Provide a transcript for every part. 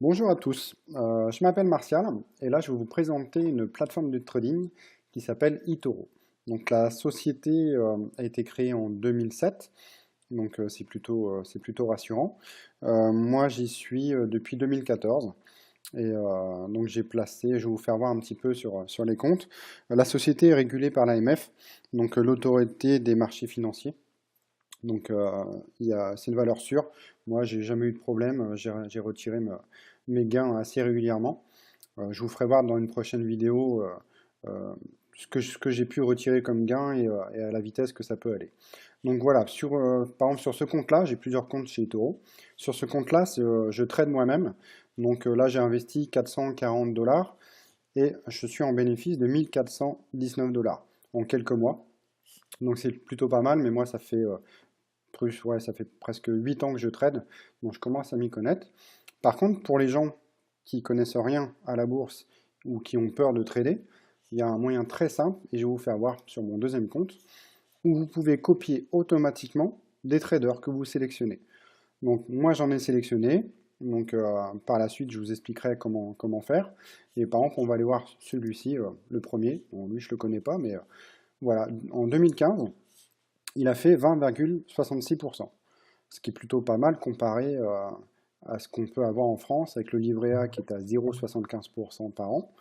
Bonjour à tous, je m'appelle Martial et là je vais vous présenter une plateforme de trading qui s'appelle eToro. Donc la société a été créée en 2007, donc c'est plutôt rassurant. Moi j'y suis depuis 2014 et donc j'ai placé, je vais vous faire voir un petit peu sur les comptes. La société est régulée par l'AMF, donc l'autorité des marchés financiers. Donc, c'est une valeur sûre. Moi, j'ai jamais eu de problème. J'ai retiré mes gains assez régulièrement. Je vous ferai voir dans une prochaine vidéo euh, ce que j'ai pu retirer comme gain et à la vitesse que ça peut aller. Donc voilà, par exemple sur ce compte-là, j'ai plusieurs comptes chez eToro. Sur ce compte-là, je trade moi-même. Donc là, j'ai investi 440 dollars et je suis en bénéfice de 1419 $ en quelques mois. Donc c'est plutôt pas mal, mais moi, ouais, ça fait presque 8 ans que je trade, donc je commence à m'y connaître. Par contre, pour les gens qui connaissent rien à la bourse ou qui ont peur de trader, il y a un moyen très simple, et je vais vous faire voir sur mon deuxième compte, où vous pouvez copier automatiquement des traders que vous sélectionnez. Donc moi j'en ai sélectionné, donc par la suite je vous expliquerai comment faire. Et par exemple on va aller voir celui-ci, le premier. Bon, lui je le connais pas, mais voilà, en 2015 il a fait 20,66%, ce qui est plutôt pas mal comparé à ce qu'on peut avoir en France avec le livret A qui est à 0,75% par an,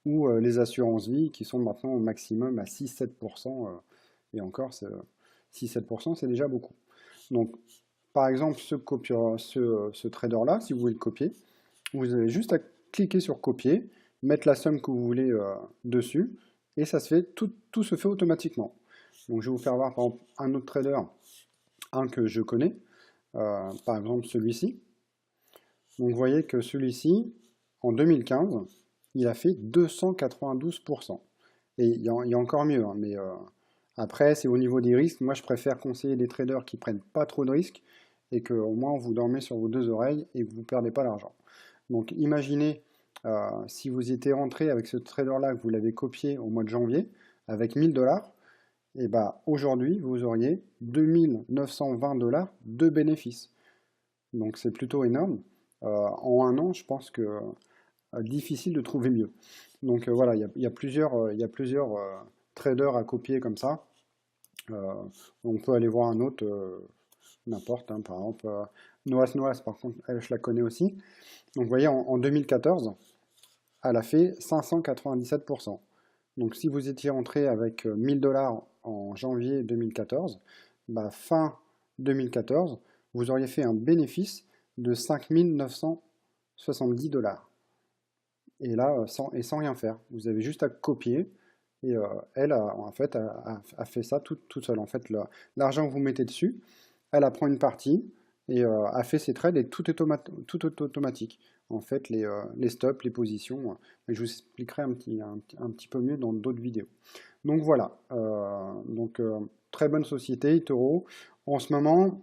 ou les assurances vie qui sont maintenant au maximum à 6-7%, et encore 6-7% c'est déjà beaucoup. Donc par exemple ce trader-là, si vous voulez le copier, vous avez juste à cliquer sur copier, mettre la somme que vous voulez dessus, et ça se fait, tout se fait automatiquement. Donc je vais vous faire voir par exemple un autre trader, un que je connais, par exemple celui-ci. Donc vous voyez que celui-ci, en 2015, il a fait 292%. Et il y a encore mieux, hein, mais après, c'est au niveau des risques. Moi, je préfère conseiller des traders qui prennent pas trop de risques et que au moins vous dormez sur vos deux oreilles et que vous ne perdez pas l'argent. Donc imaginez si vous étiez rentré avec ce trader-là, que vous l'avez copié au mois de janvier, avec 1000 dollars, et bah aujourd'hui, vous auriez 2920 $ de bénéfices. Donc c'est plutôt énorme. En un an, je pense que difficile de trouver mieux. Donc voilà, il y a plusieurs traders à copier comme ça. Euh, on peut aller voir un autre, n'importe, hein, par exemple Noas, par contre, elle, je la connais aussi. Donc vous voyez, en 2014, elle a fait 597%. Donc si vous étiez entré avec 1000 dollars en janvier 2014, bah, fin 2014, vous auriez fait un bénéfice de 5970 $. Et là, sans rien faire. Vous avez juste à copier. Et elle, en fait, a fait ça toute seule. En fait, l'argent que vous mettez dessus, elle apprend une partie et a fait ses trades et tout est automatique. En fait, les stops, les positions, je vous expliquerai un petit peu mieux dans d'autres vidéos. Donc voilà, très bonne société, eToro. En ce moment,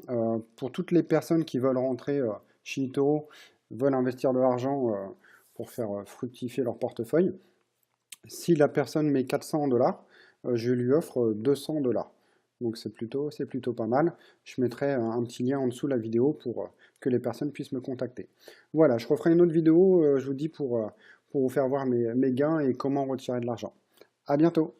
pour toutes les personnes qui veulent rentrer chez eToro, veulent investir de l'argent pour faire fructifier leur portefeuille, si la personne met 400 dollars, je lui offre 200 $. Donc c'est plutôt pas mal. Je mettrai un petit lien en dessous de la vidéo pour que les personnes puissent me contacter. Voilà, je referai une autre vidéo, je vous dis, pour vous faire voir mes gains et comment retirer de l'argent. À bientôt!